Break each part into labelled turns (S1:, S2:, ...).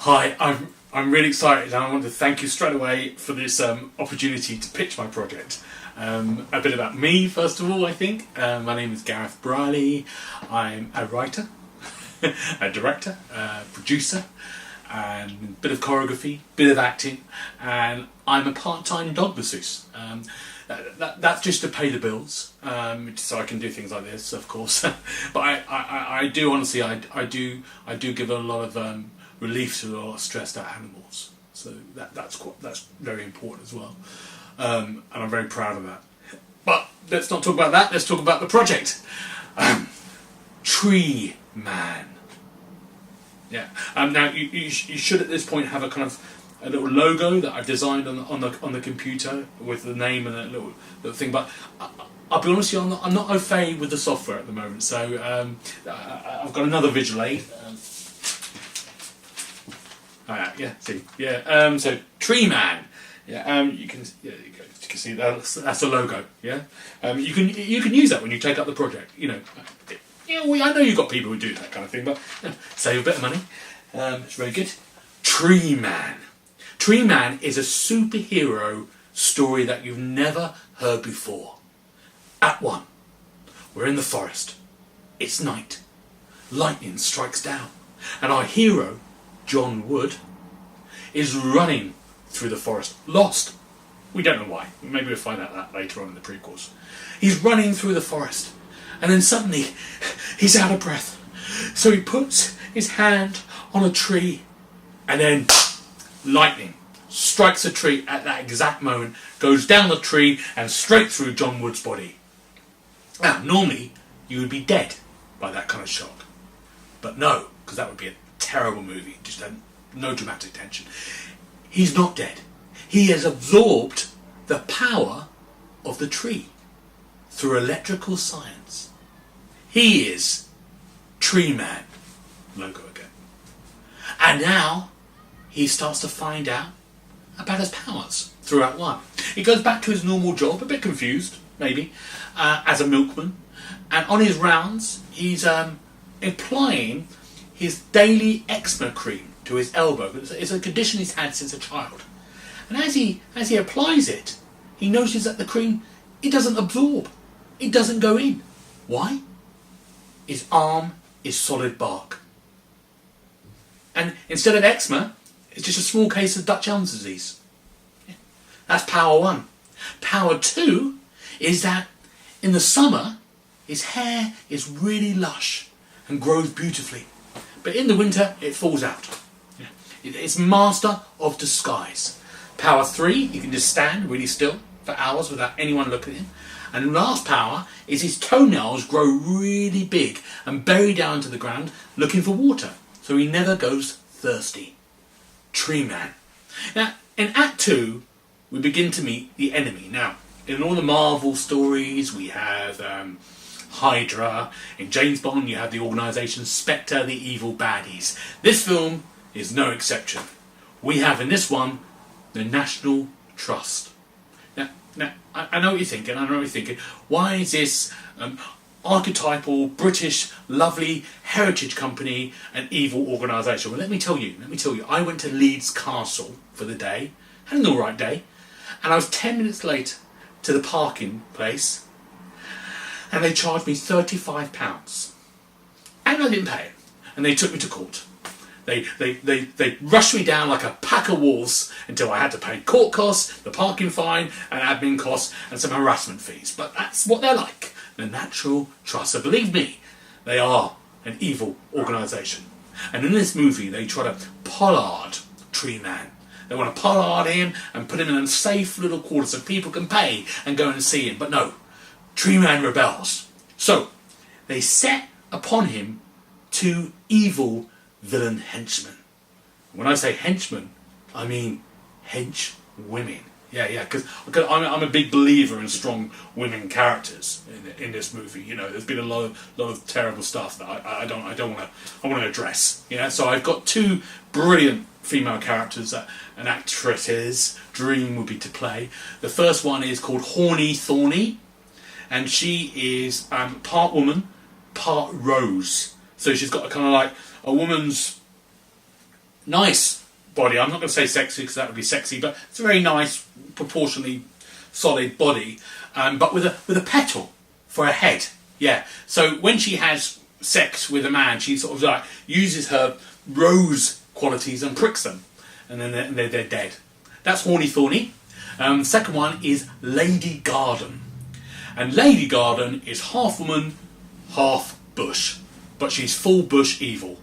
S1: Hi, I'm really excited, and I want to thank you straight away for this opportunity to pitch my project. A bit about me, first of all, I think. My name is Gareth Brierley. I'm a writer, a director, a producer, and a bit of choreography, bit of acting, and I'm a part-time dog masseuse. That's just to pay the bills, so I can do things like this, of course. But I do honestly, I do give a lot of relief to a lot of stressed out animals. So that's very important as well, and I'm very proud of that. But let's not talk about that. Let's talk about the project. TREEMAN. Yeah. Now you should at this point have a kind of a little logo that I've designed on the computer with the name and a little thing. But I'll be honest with you, I'm not au fait with the software at the moment. So I've got another visual aid. So TREEMAN. Yeah. You can see that's a logo. Yeah. You can use that when you take up the project. I know you've got people who do that kind of thing, but save a bit of money. It's very good. TREEMAN. TREEMAN is a superhero story that you've never heard before. Act 1. We're in the forest. It's night. Lightning strikes down, and our hero, John Wood, is running through the forest, lost. We don't know why. Maybe we'll find out that later on in the prequels. He's running through the forest, and then suddenly he's out of breath. So he puts his hand on a tree, and then lightning strikes a tree at that exact moment, goes down the tree and straight through John Wood's body. Now, normally you would be dead by that kind of shock, but no, because that would be a terrible movie, just no dramatic tension. He's not dead. He has absorbed the power of the tree through electrical science. He is TREEMAN. Logo again. And now he starts to find out about his powers throughout one. He goes back to his normal job, a bit confused, maybe, as a milkman. And on his rounds, he's applying his daily eczema cream to his elbow. It's a condition he's had since a child. And as he applies it, he notices that the cream, it doesn't absorb. It doesn't go in. Why? His arm is solid bark. And instead of eczema, it's just a small case of Dutch elm disease. Yeah. That's power 1. Power 2 is that in the summer, his hair is really lush and grows beautifully. But in the winter, it falls out. Yeah. It's master of disguise. Power 3, he can just stand really still for hours without anyone looking at him. And last power is his toenails grow really big and bury down to the ground looking for water. So he never goes thirsty. TREEMAN. Now, in Act 2, we begin to meet the enemy. Now, in all the Marvel stories, we have Hydra. In James Bond, you have the organisation Spectre, the evil baddies. This film is no exception. We have in this one the National Trust. Now, I know what you're thinking. Why is this archetypal British lovely heritage company an evil organisation? Well, let me tell you. I went to Leeds Castle for the day, had an alright day, and I was 10 minutes late to the parking place, and they charged me £35, and I didn't pay it, and they took me to court. They rushed me down like a pack of wolves until I had to pay court costs, the parking fine, and admin costs, and some harassment fees. But that's what they're like, the National Trust. So believe me, they are an evil organisation. And in this movie, they try to pollard TREEMAN. They want to pollard him and put him in a safe little quarter so people can pay and go and see him. But no, TREEMAN rebels. So they set upon him two evil villain henchmen. When I say henchmen, I mean hench women. Yeah, because I'm a big believer in strong women characters in this movie. You know, there's been a lot of terrible stuff that I want to address. Yeah, so I've got two brilliant female characters that an actress's dream would be to play. The first one is called Horny Thorny, and she is part woman, part rose. So she's got a kind of like a woman's nice body. I'm not going to say sexy because that would be sexy, but it's a very nice, proportionally solid body, but with a petal for a head. Yeah. So when she has sex with a man, she sort of like uses her rose qualities and pricks them, and then they're dead. That's Horny Thorny. The second one is Lady Garden, and Lady Garden is half woman, half bush, but she's full bush evil.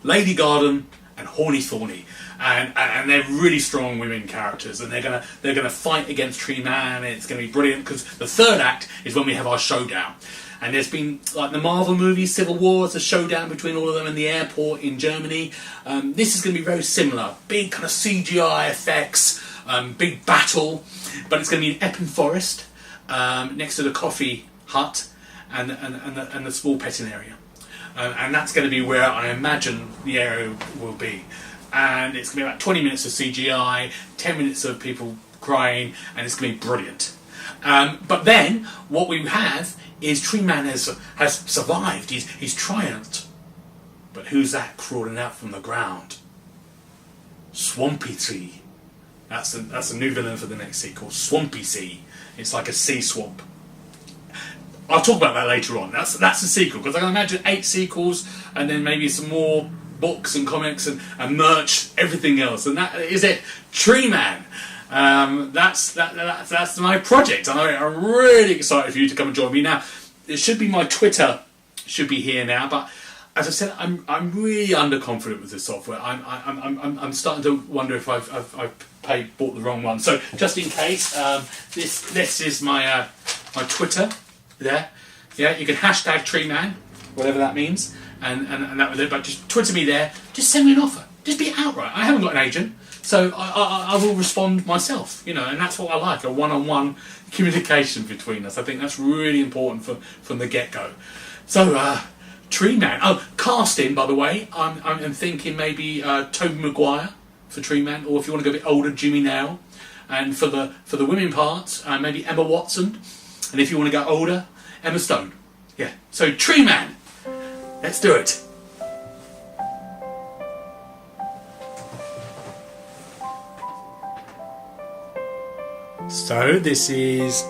S1: Lady Garden and Horny Thorny, and they're really strong women characters, and they're gonna fight against TREEMAN, and it's gonna be brilliant because the third act is when we have our showdown. And there's been, like the Marvel movie Civil War, it's a showdown between all of them in the airport in Germany. This is going to be very similar. Big kind of CGI effects, big battle, but it's going to be in Epping Forest, next to the coffee hut and the small petting area. And that's going to be where I imagine the area will be. And it's going to be about 20 minutes of CGI, 10 minutes of people crying, and it's going to be brilliant. But then, what we have is TREEMAN has survived, he's triumphed. But who's that crawling out from the ground? Swampy Sea. That's a new villain for the next sequel, Swampy Sea. It's like a sea swamp. I'll talk about that later on. That's the sequel, because I can imagine 8 sequels, and then maybe some more books and comics and merch, everything else. And that is it, TREEMAN. That's my project, and I'm really excited for you to come and join me. Now, it should be my Twitter should be here now, but as I said, I'm really underconfident with this software. I'm starting to wonder if I've bought the wrong one. So just in case, this is my my Twitter there. Yeah, you can hashtag TREEMAN, whatever that means, and that was it. But just Twitter me there. Just send me an offer. Just be outright. I haven't got an agent. So I will respond myself, you know, and that's what I like, a one-on-one communication between us. I think that's really important from the get-go. So, TREEMAN. Oh, casting, by the way, I'm thinking maybe Tobey Maguire for TREEMAN, or if you want to go a bit older, Jimmy Nail. And for the women parts, maybe Emma Watson. And if you want to go older, Emma Stone. Yeah, so TREEMAN. Let's do it. So this is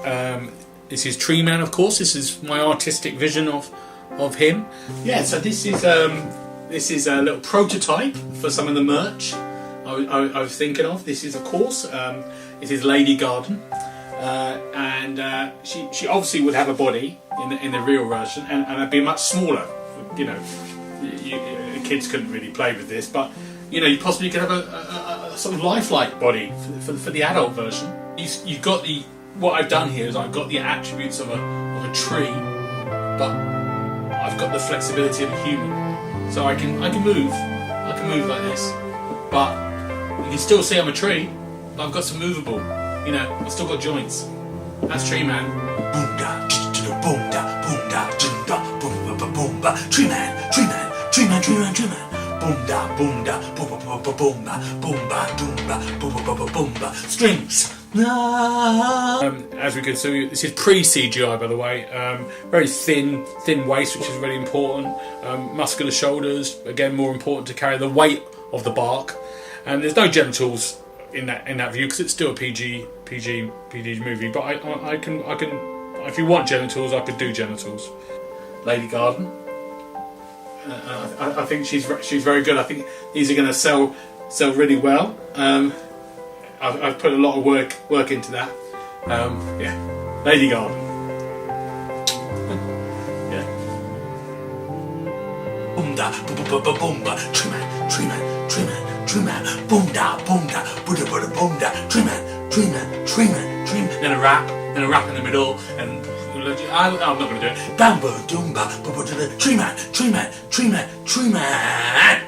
S1: TREEMAN, of course. This is my artistic vision of him. Yeah. So this is a little prototype for some of the merch I was thinking of. This is, of course, it is Lady Garden, and she obviously would have a body in the real version, and it'd be much smaller. You know, kids couldn't really play with this, but you know, you possibly could have a sort of lifelike body for the adult version. You've got what I've done here is I've got the attributes of a tree, but I've got the flexibility of a human. So I can move like this, but you can still see I'm a tree, but I've got some movable you know, I've still got joints. That's TREEMAN.
S2: Boomda, boomda, boomda, boomda, boomba, TREEMAN, TREEMAN, TREEMAN, TREEMAN, TREEMAN. Boomda, boomda, boomba, boomba, boomba, doomba, boomba, boomba. Strings.
S1: As we can see, this is pre-CGI, by the way. Very thin waist, which is really important. Muscular shoulders, again, more important to carry the weight of the bark. And there's no genitals in that view because it's still a PG movie. But I can, if you want genitals, I could do genitals. Lady Garden. I think she's very good. I think these are going to sell really well. I've put a lot of work into that. Yeah, Lady Garden. Yeah.
S2: Boomda, boomba, TREEMAN, TREEMAN, TREEMAN, TREEMAN. Boomda, boomda, boomda, boomda, TREEMAN, TREEMAN, TREEMAN, TREEMAN.
S1: Then a rap in the middle, and I'm not going to do it.
S2: Bamba, doomba, TREEMAN, TREEMAN, TREEMAN, TREEMAN.